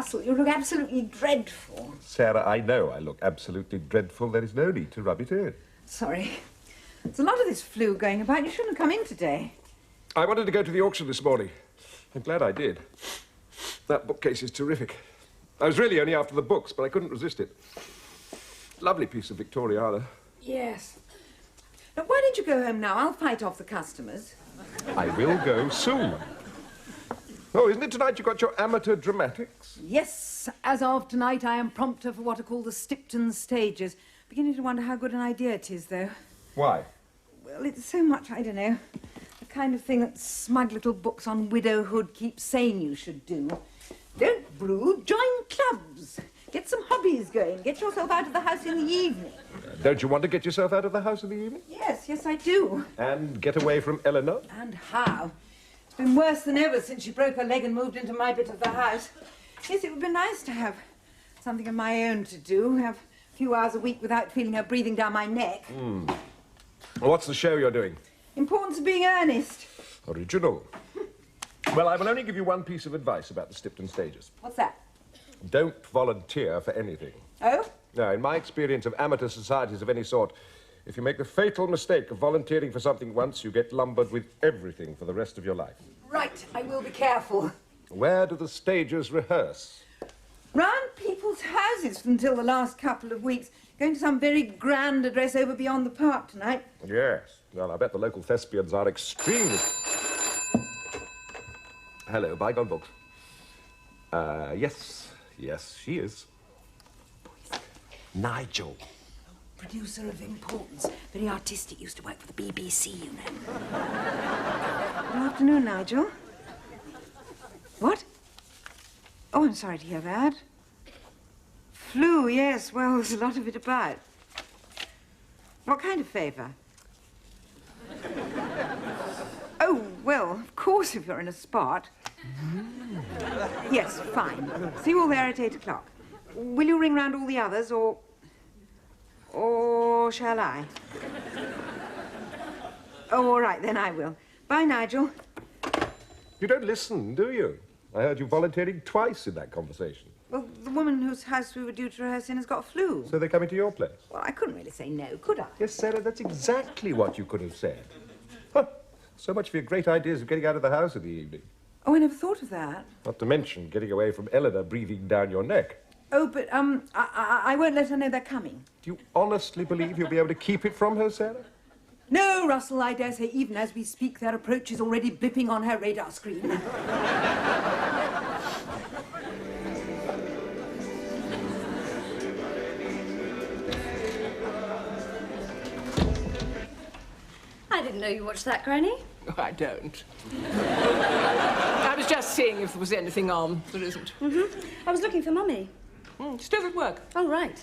Russell, you look absolutely dreadful. Sarah, I know I look absolutely dreadful. There is no need to rub it in. Sorry. There's a lot of this flu going about. You shouldn't have come in today. I wanted to go to the auction this morning. I'm glad I did. That bookcase is terrific. I was really only after the books, but I couldn't resist it. Lovely piece of Victoriana. Yes. Now, why don't you go home now? I'll fight off the customers. I will go soon. Oh, isn't it tonight you got your amateur dramatics? Yes, as of tonight I am prompter for what are called the Stagers. Beginning to wonder how good an idea it is, though. Why? Well, it's so much, I don't know, the kind of thing that smug little books on widowhood keep saying you should do. Don't brood, join clubs. Get some hobbies going. Get yourself out of the house in the evening. Don't you want to get yourself out of the house in the evening? Yes, I do. And get away from Eleanor? And how? It's been worse than ever since she broke her leg and moved into my bit of the house. Yes, it would be nice to have something of my own to do, have a few hours a week without feeling her breathing down my neck. Well, what's the show you're doing? Importance of being earnest. Original. Well, I will only give you one piece of advice about the Stagers. What's that? Don't volunteer for anything. Oh? No, in my experience of amateur societies of any sort, if you make the fatal mistake of volunteering for something once, you get lumbered with everything for the rest of your life. Right, I will be careful. Where do the Stagers rehearse? Round people's houses until the last couple of weeks. Going to some very grand address over beyond the park tonight. Yes. Well, I bet the local thespians are extremely... Hello, bygone books. Yes, she is. Nigel. Producer of importance. Very artistic. Used to work for the BBC, you know. Good afternoon, Nigel. What? Oh, I'm sorry to hear that. Flu, yes. Well, there's a lot of it about. What kind of favour? Oh, well, of course, if you're in a spot. Yes, fine. See you all there at 8 o'clock. Will you ring round all the others, or shall I? Oh, all right, then I will. Bye, Nigel. You don't listen, do you? I heard you volunteering twice in that conversation. Well, the woman whose house we were due to rehearse in has got flu. So they're coming to your place? Well, I couldn't really say no, could I? Yes, Sarah, that's exactly what you could have said. Huh. So much for your great ideas of getting out of the house in the evening. Oh, I never thought of that. Not to mention getting away from Eleanor breathing down your neck. Oh, but, I won't let her know they're coming. Do you honestly believe you'll be able to keep it from her, Sarah? No, Russell, I dare say even as we speak, their approach is already blipping on her radar screen. I didn't know you watched that, Granny. Oh, I don't. I was just seeing if there was anything on. There isn't. I was looking for Mummy. Still at work. Oh, right.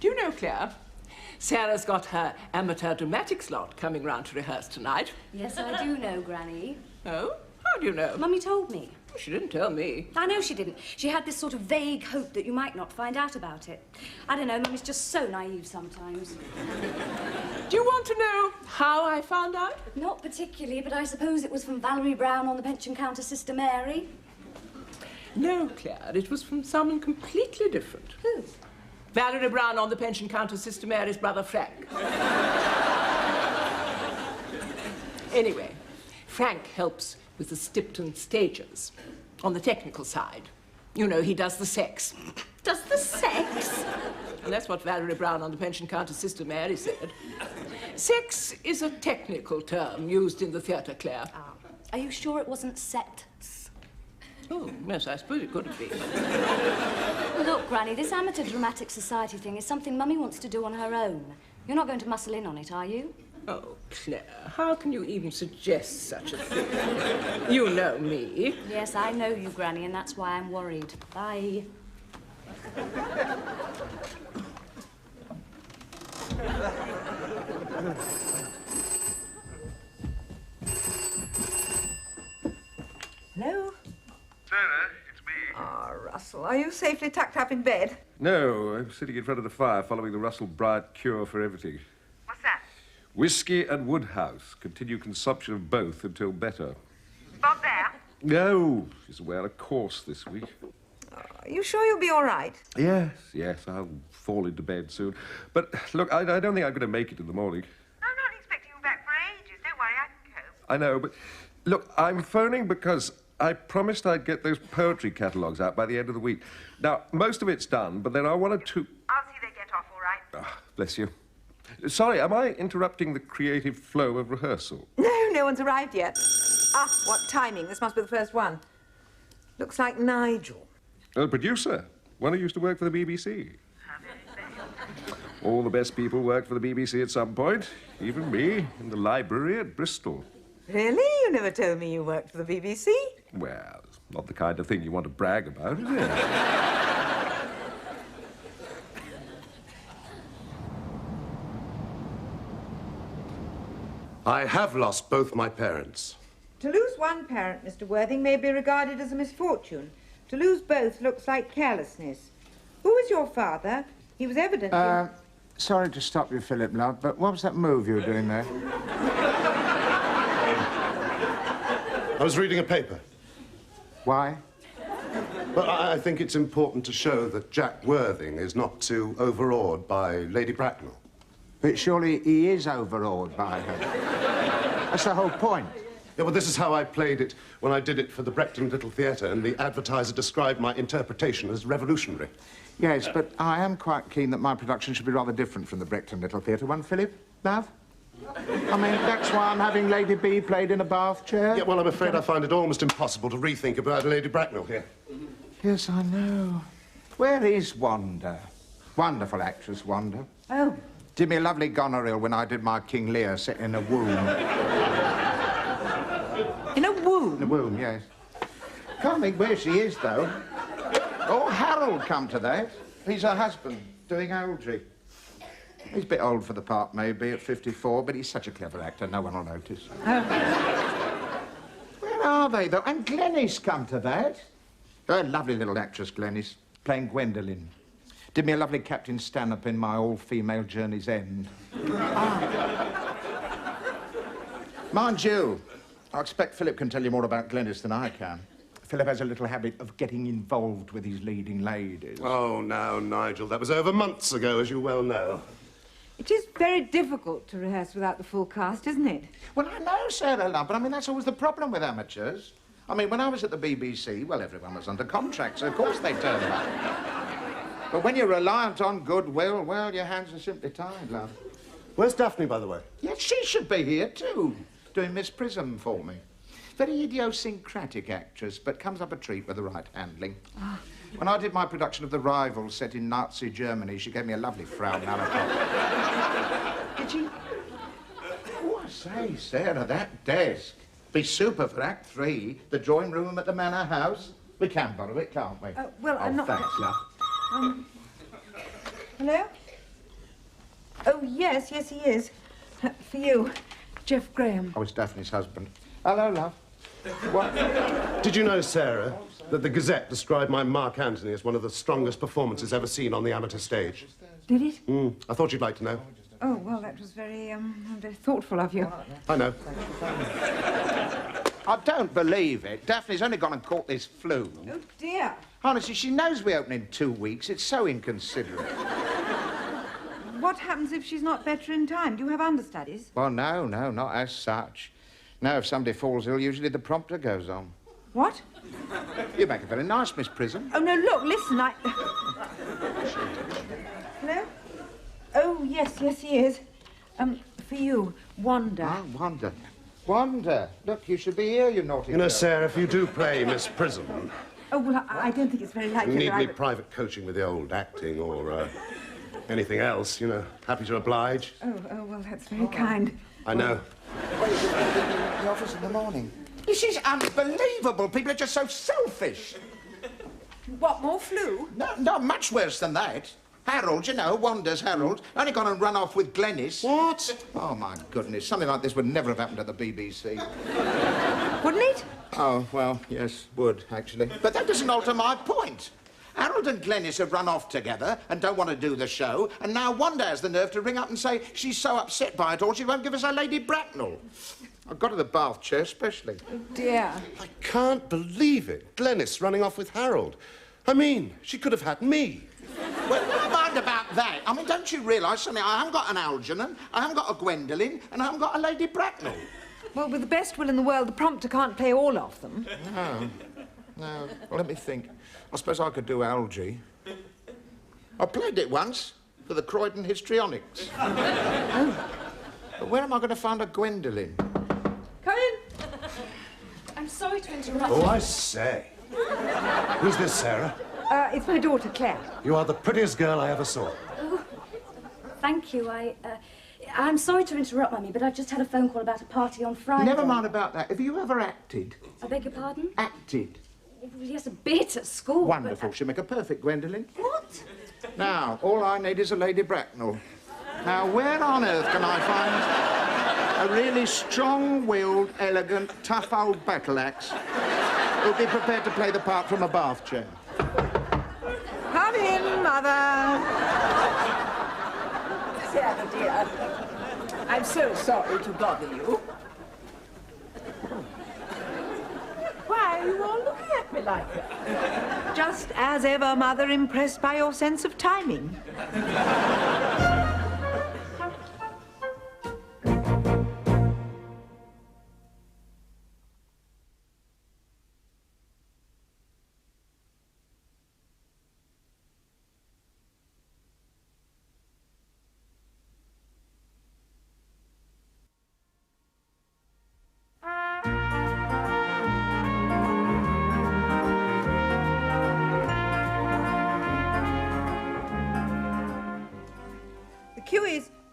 Do you know, Clare, Sarah's got her amateur dramatics lot coming round to rehearse tonight. Yes, I do know, Granny. Oh? How do you know? Mummy told me. She didn't tell me. I know she didn't. She had this sort of vague hope that you might not find out about it. I don't know, Mummy's just so naive sometimes. Do you want to know how I found out? Not particularly, but I suppose it was from Valerie Brown on the pension counter, Sister Mary. No, Clare, it was from someone completely different. Who? Valerie Brown on the pension counter, Sister Mary's brother Frank. Anyway, Frank helps with the Stagers on the technical side. You know, he does the sex. Does the sex? And that's what Valerie Brown on the pension counter, Sister Mary, said. Sex is a technical term used in the theatre, Clare. Oh. Are you sure it wasn't sex? Oh, yes, I suppose it could have been. Look, Granny, this amateur dramatic society thing is something Mummy wants to do on her own. You're not going to muscle in on it, are you? Oh, Clare, how can you even suggest such a thing? You know me. Yes, I know you, Granny, and that's why I'm worried. Bye. Hello? Sarah, it's me. Ah, Russell, are you safely tucked up in bed? No, I'm sitting in front of the fire following the Russell Bryant cure for everything. What's that? Whiskey and Woodhouse. Continue consumption of both until better. Bob there? No, she's away on a course this week. Are you sure you'll be all right? Yes, I'll fall into bed soon. But, look, I don't think I'm going to make it in the morning. I'm not expecting you back for ages. Don't worry, I can cope. I know, but, look, I'm phoning because I promised I'd get those poetry catalogues out by the end of the week. Now, most of it's done, but there are one or two... I'll see they get off all right. Ah, bless you. Sorry, am I interrupting the creative flow of rehearsal? No, no one's arrived yet. Ah, what timing. This must be the first one. Looks like Nigel. The producer, one who used to work for the BBC. All the best people worked for the BBC at some point, even me, in the library at Bristol. Really? You never told me you worked for the BBC? Well, it's not the kind of thing you want to brag about, is it? I have lost both my parents. To lose one parent, Mr. Worthing, may be regarded as a misfortune. To lose both looks like carelessness. Who was your father? He was evidently... Sorry to stop you, Philip, love, but what was that move you were doing there? I was reading a paper. Why? But I think it's important to show that Jack Worthing is not too overawed by Lady Bracknell. But surely he is overawed by her. That's the whole point. Yeah, well, this is how I played it when I did it for the Brechton Little Theatre, and the advertiser described my interpretation as revolutionary. Yes, but I am quite keen that my production should be rather different from the Brechton Little Theatre one, Philip, love. I mean, that's why I'm having Lady B played in a bath chair. Yeah, well, I'm afraid I find it almost impossible to rethink about Lady Bracknell here. Yes, I know. Where is Wanda? Wonderful actress, Wanda. Oh. Did me a lovely goneril when I did my King Lear set in a womb. In a womb? In a womb, yes. Can't think where she is, though. Oh, Harold come to that. He's her husband, doing Oldroyd. He's a bit old for the part, maybe, at 54, but he's such a clever actor, no one will notice. Where are they, though? And Glenys come to that. A lovely little actress, Glenys, playing Gwendolen. Did me a lovely Captain Stanhope in my all-female Journey's End. Mind you, I expect Philip can tell you more about Glenys than I can. Philip has a little habit of getting involved with his leading ladies. Oh, now, Nigel, that was over months ago, as you well know. It is very difficult to rehearse without the full cast, isn't it? Well, I know, Sarah, love, but I mean, that's always the problem with amateurs. I mean, when I was at the BBC, well, everyone was under contract, so of course they turned up. But when you're reliant on goodwill, well, your hands are simply tied, love. Where's Daphne, by the way? Yes, she should be here, too, doing Miss Prism for me. Very idiosyncratic actress, but comes up a treat with the right handling. When I did my production of The Rival set in Nazi Germany, she gave me a lovely Frau Malakoff. Did she? Oh, I say, Sarah, that desk. Be super for Act 3, the drawing room at the Manor House. We can borrow it, can't we? Well, I'm not... Thanks, love. Hello? Oh, yes, yes, he is. For you, Jeff Graham. Oh, it's Daphne's husband. Hello, love. What? Did you know, Sarah, that the Gazette described my Mark Antony as one of the strongest performances ever seen on the amateur stage? Did it? I thought you'd like to know. Oh, well, that was very thoughtful of you. I know. I don't believe it. Daphne's only gone and caught this flu. Oh, dear. Honestly, she knows we open in 2 weeks. It's so inconsiderate. What happens if she's not better in time? Do you have understudies? Well, no, not as such. Now, if somebody falls ill, usually the prompter goes on. What? You make it very nice, Miss Prism. Oh, no, look, listen, Hello? Oh, yes, he is. For you, Wanda. Ah, Wanda. Wanda, look, you should be here, you naughty You know, girl. Sarah, if you do play Miss Prism, Oh, well, I don't think it's very likely you need that any private coaching with the old acting or anything else, you know, happy to oblige. Oh, well, that's very kind. I know. The office in the morning. This is unbelievable. People are just so selfish. What, more flu? No, much worse than that. Harold, you know, Wanda's Harold, only gone and run off with Glenys. What? Oh, my goodness. Something like this would never have happened at the BBC. Wouldn't it? Oh, well, yes, would, actually. But that doesn't alter my point. Harold and Glenys have run off together and don't want to do the show, and now Wanda has the nerve to ring up and say she's so upset by it all she won't give us her Lady Bracknell. I've got her the bath chair, especially. Oh, dear. I can't believe it. Glenys running off with Harold. I mean, she could have had me. Well, never mind about that. I mean, don't you realise something? I haven't got an Algernon, I haven't got a Gwendolen, and I haven't got a Lady Bracknell. Well, with the best will in the world, the prompter can't play all of them. No. No. Well, let me think. I suppose I could do Algy. I played it once for the Croydon Histrionics. Oh. But where am I going to find a Gwendolen? Come in. I'm sorry to interrupt. Oh, I say. Who's this, Sarah? It's my daughter, Clare. You are the prettiest girl I ever saw. Oh, thank you. I'm sorry to interrupt, Mummy, but I've just had a phone call about a party on Friday. Never mind about that. Have you ever acted? I beg your pardon? Acted. Yes, a bit at school. Wonderful. But, She'll make a perfect Gwendolen. What? Now, all I need is a Lady Bracknell. Now, where on earth can I find a really strong-willed, elegant, tough old battle axe who'll be prepared to play the part from a bath chair? Come in, Mother. Sarah, dear, I'm so sorry to bother you. Why are you all looking at me like that? Just as ever, Mother, impressed by your sense of timing.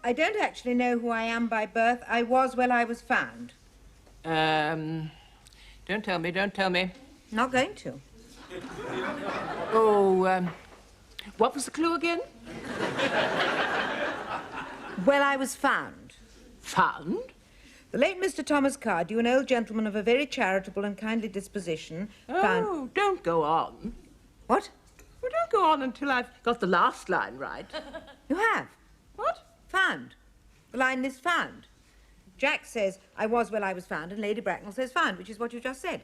I don't actually know who I am by birth. I was where I was found. Don't tell me, don't tell me. Not going to. Oh, what was the clue again? Well, I was found. Found? The late Mr. Thomas Cardew, an old gentleman of a very charitable and kindly disposition, found... Oh, don't go on. What? Well, don't go on until I've got the last line right. You have? What? Found. The line is found. Jack says, I was where I was found, and Lady Bracknell says found, which is what you just said.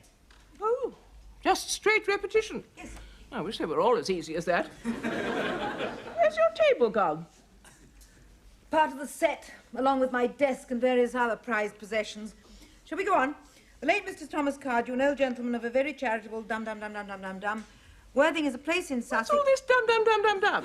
Oh, just straight repetition? Yes. I wish they were all as easy as that. Where's your table gone? Part of the set, along with my desk and various other prized possessions. Shall we go on? The late Mr. Thomas Cardew, an old gentleman of a very charitable dum-dum-dum-dum-dum-dum-dum. Worthing is a place in Sussex... What's all this dum-dum-dum-dum-dum?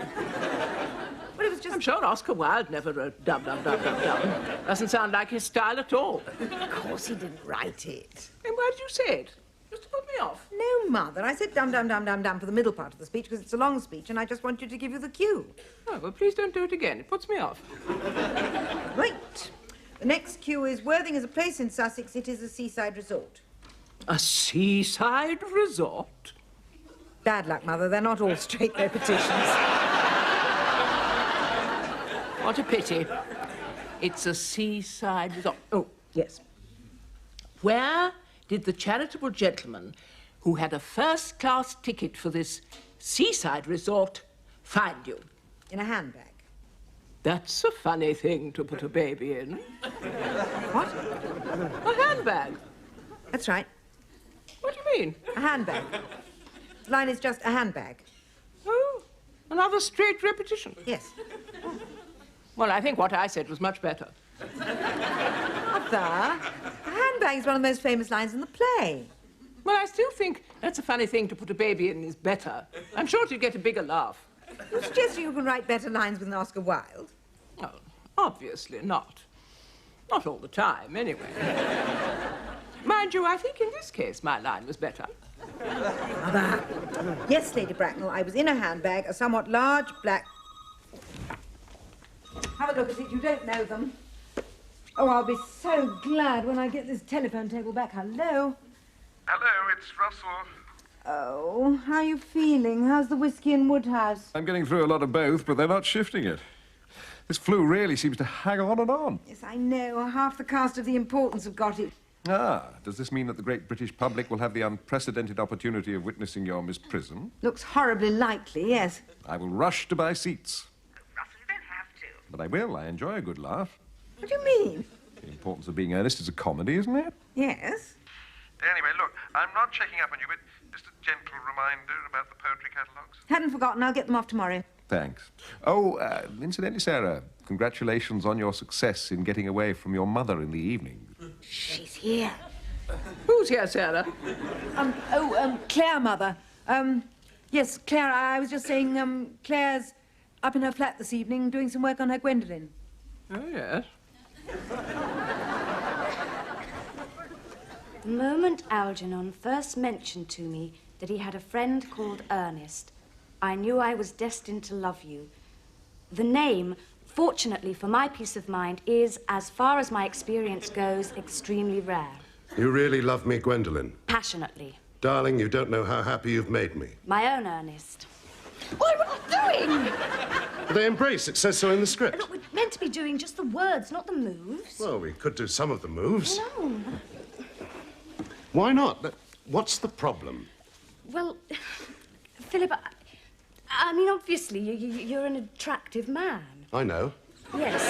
Well, it was just... I'm sure Oscar Wilde never wrote dum-dum-dum-dum-dum. Doesn't sound like his style at all. Of course he didn't write it. And why did you say it? Just to put me off? No, Mother. I said dum-dum-dum-dum-dum for the middle part of the speech because it's a long speech and I just want you to give you the cue. Oh, well, please don't do it again. It puts me off. Right. The next cue is Worthing is a place in Sussex. It is a seaside resort. A seaside resort? Bad luck, Mother. They're not all straight repetitions. What a pity. It's a seaside resort. Oh, yes. Where did the charitable gentleman who had a first-class ticket for this seaside resort find you? In a handbag. That's a funny thing to put a baby in. What? A handbag. That's right. What do you mean? A handbag. The line is just a handbag. Oh, another straight repetition. Yes. Well, I think what I said was much better. Mother, a handbag is one of the most famous lines in the play. Well, I still think that's a funny thing to put a baby in is better. I'm sure you'd get a bigger laugh. You're suggesting you can write better lines with an Oscar Wilde? Oh, obviously not. Not all the time, anyway. Mind you, I think in this case my line was better. Mother. Yes, Lady Bracknell, I was in a handbag, a somewhat large black... Have a look at it, you don't know them. Oh, I'll be so glad when I get this telephone table back. Hello? Hello, it's Russell. Oh, how are you feeling? How's the whiskey in Woodhouse? I'm getting through a lot of both, but they're not shifting it. This flu really seems to hang on and on. Yes, I know. Half the cast of The Importance have got it. Ah, does this mean that the great British public will have the unprecedented opportunity of witnessing your misprison? Looks horribly likely, yes. I will rush to buy seats. Russell, you don't have to. But I will. I enjoy a good laugh. What do you mean? The Importance of Being Earnest is a comedy, isn't it? Yes. Anyway, look, I'm not checking up on you, but Just a gentle reminder about the poetry catalogues. Hadn't forgotten. I'll get them off tomorrow. Thanks. Oh, incidentally, Sarah, congratulations on your success in getting away from your mother in the evening. She's here. Who's here, Sarah? Clare, Mother. Yes, Clare, I was just saying, Clare's up in her flat this evening doing some work on her Gwendolen. Oh, yes. The moment Algernon first mentioned to me that he had a friend called Ernest, I knew I was destined to love you. The name, fortunately for my peace of mind, is, as far as my experience goes, extremely rare. You really love me, Gwendolen? Passionately. Darling, you don't know how happy you've made me. My own Ernest. What are you doing? They embrace. It says so in the script. Look, we're meant to be doing just the words, not the moves. Well, we could do some of the moves. No. Why not? What's the problem? Well, Philip, I mean, obviously, you're an attractive man. I know. Yes.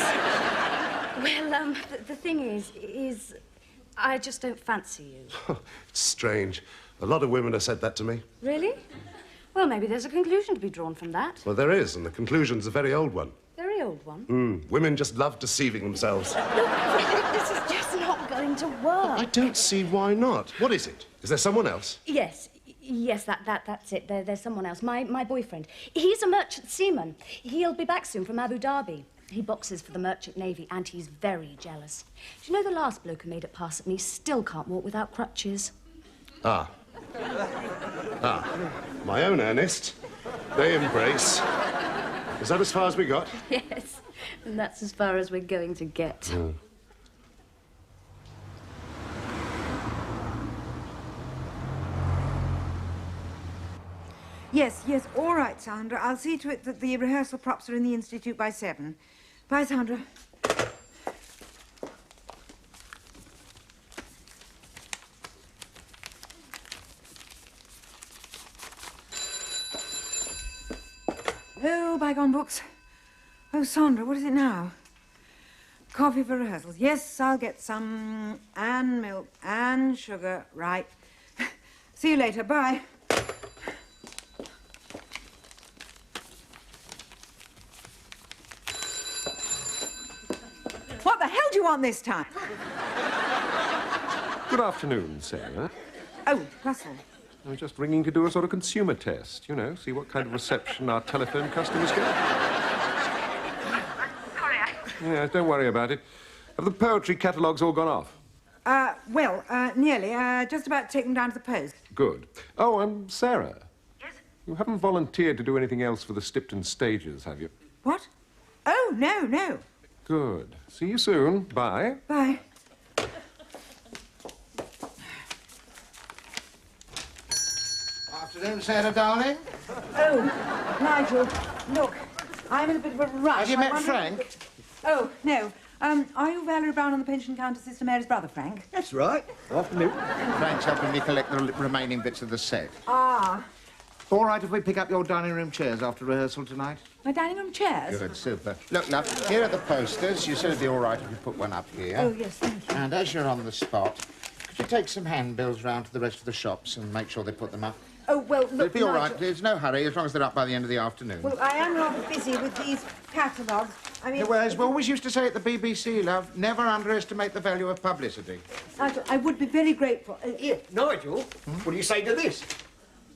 Well, the thing is, I just don't fancy you. It's strange. A lot of women have said that to me. Really? Well, maybe there's a conclusion to be drawn from that. Well, there is, and the conclusion's a very old one. Very old one. Women just love deceiving themselves. Look, Philip, this is just not going to work. I don't see why not. What is it? Is there someone else? Yes, that's it. There's someone else. My boyfriend. He's a merchant seaman. He'll be back soon from Abu Dhabi. He boxes for the Merchant Navy, and he's very jealous. Do you know the last bloke who made it pass at me still can't walk without crutches? Ah, my own Ernest. They embrace. Is that as far as we got? Yes, and that's as far as we're going to get. Yes, all right, Sandra. I'll see to it that the rehearsal props are in the Institute by 7. Bye, Sandra. Oh, bygone books. Oh, Sandra, what is it now? Coffee for rehearsals. Yes, I'll get some. And milk and sugar. Right. See you later. Bye. What the hell do you want this time? Good afternoon, Sarah. Oh, Russell. I was just ringing to do a sort of consumer test, you know, see what kind of reception our telephone customers get. Sorry, Yeah, don't worry about it. Have the poetry catalogues all gone off? Nearly. Just about to take them down to the post. Good. Oh, Sarah. Yes? You haven't volunteered to do anything else for the Stipton stages, have you? What? Oh, no. Good. See you soon. Bye. Bye. Afternoon, Sarah, darling. Oh, Nigel, look, I'm in a bit of a rush. Have you met Frank? Oh, no. Are you Valerie Brown on the pension counter, Sister Mary's brother, Frank? That's right. Afternoon. Frank's helping me collect the remaining bits of the set. Ah, All right if we pick up your dining room chairs after rehearsal tonight? my dining room chairs? Good, super. Look, love, here are the posters. You said it'd be all right if you put one up here. Oh, yes, thank you. And as you're on the spot, could you take some handbills round to the rest of the shops and make sure they put them up? Oh, well, look, It'll be all right. Nigel, There's no hurry, as long as they're up by the end of the afternoon. well, I am rather busy with these catalogues. I mean... Well, as we always used to say at the BBC, love, never underestimate the value of publicity. Nigel, I would be very grateful. Here, Nigel, what do you say to this?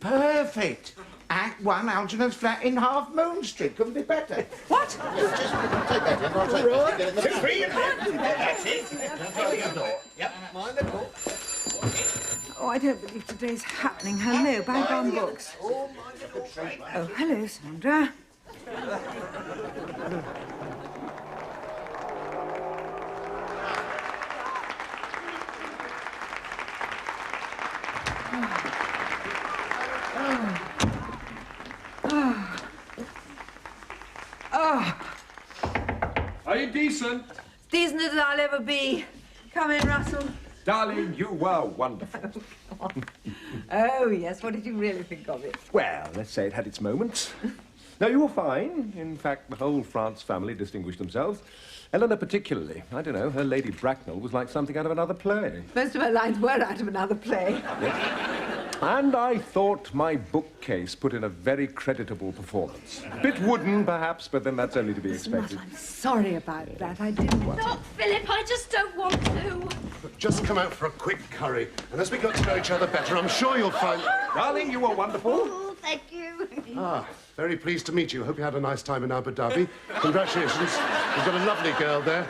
Perfect. Act 1, Algernon's flat in Half Moon Street. Couldn't be better. What? Just take that in. I'll take Right. it. 2, 3, and that's it. Don't close your door. Yep, mind the door. Oh, I don't believe today's happening. Hello, bygone books. Oh, hello, Sandra. Are you decent? Decent as I'll ever be. Come in, Russell. Darling, you were wonderful. Oh, yes. What did you really think of it? Well, let's say it had its moments. No, you were fine. In fact, the whole France family distinguished themselves. Eleanor particularly. I don't know, her Lady Bracknell was like something out of another play. Most of her lines were out of another play. Yes. And I thought my bookcase put in a very creditable performance. A bit wooden, perhaps, but then that's only to be expected. I'm sorry about that. I didn't want to. Not Philip, I just don't want to. Just come out for a quick curry, and as we got to know each other better, I'm sure you'll find... Darling, you were wonderful. Oh, thank you. Very pleased to meet you. Hope you had a nice time in Abu Dhabi. Congratulations. You've got a lovely girl there.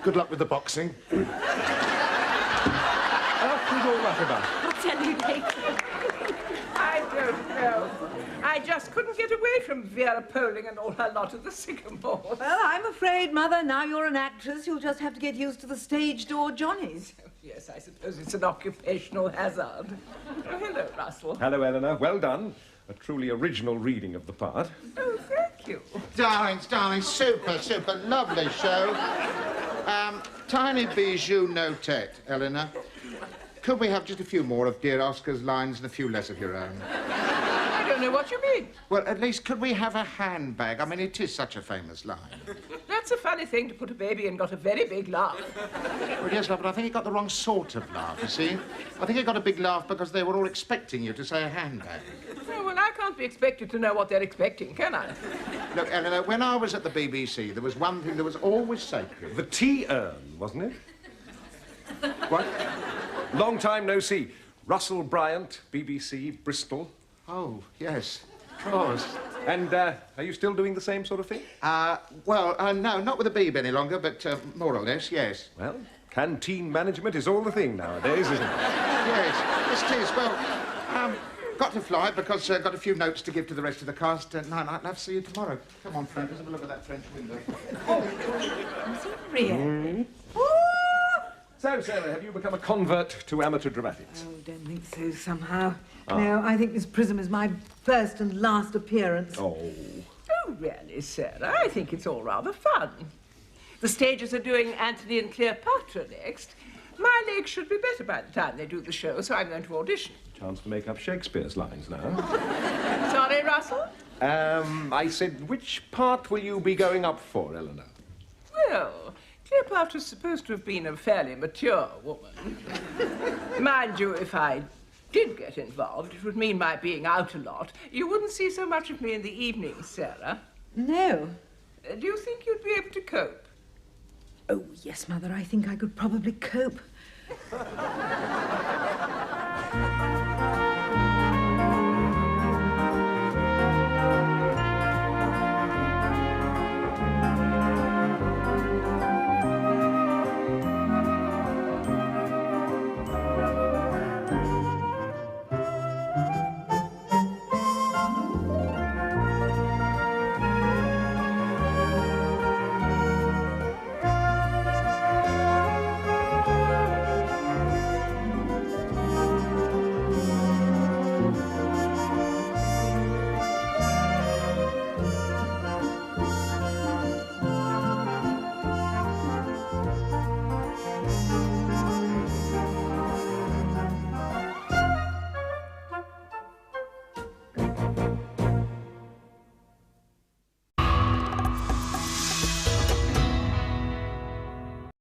Good luck with the boxing. Who's all that about? I'll tell you later. I don't know. I just couldn't get away from Vera Poling and all her lot of the Sycamore. Well, I'm afraid, Mother, now you're an actress, you'll just have to get used to the stage door Johnnies. Yes, I suppose it's an occupational hazard. Oh, hello, Russell. Hello, Eleanor. Well done. A truly original reading of the part. Oh, thank you. Darlings, super, lovely show. Tiny bijou notet, Eleanor. Could we have just a few more of dear Oscar's lines and a few less of your own? I don't know what you mean. Well, at least could we have a handbag? I mean, it is such a famous line. That's a funny thing to put a baby in got a very big laugh. Well, yes, love, but I think he got the wrong sort of laugh, you see. I think he got a big laugh because they were all expecting you to say a handbag. Oh, well, I can't be expected to know what they're expecting, can I? Look, Eleanor, when I was at the BBC, there was one thing that was always sacred. The tea urn, wasn't it? What? Long time no see. Russell Bryant, BBC, Bristol. Oh, yes, of course. And are you still doing the same sort of thing? Well, no, not with a beeb any longer, but more or less, yes. Well, canteen management is all the thing nowadays, isn't it? Yes, it is. Well, got to fly because got a few notes to give to the rest of the cast. Night, love, see you tomorrow. Come on, Frank, let's have a look at that French window. Really? So, Sarah, have you become a convert to amateur dramatics? Oh, don't think so, somehow. No, I think Miss Prism is my first and last appearance. Oh. Oh, really, Sarah? I think it's all rather fun. The stages are doing Antony and Cleopatra next. My legs should be better by the time they do the show, so I'm going to audition. Chance to make up Shakespeare's lines now. Sorry, Russell? I said, which part will you be going up for, Eleanor? Well, Cleopatra's supposed to have been a fairly mature woman. Mind you, if I did get involved, it would mean my being out a lot. You wouldn't see so much of me in the evenings, Sarah. No. Do you think you'd be able to cope? Oh, yes, Mother, I think I could probably cope.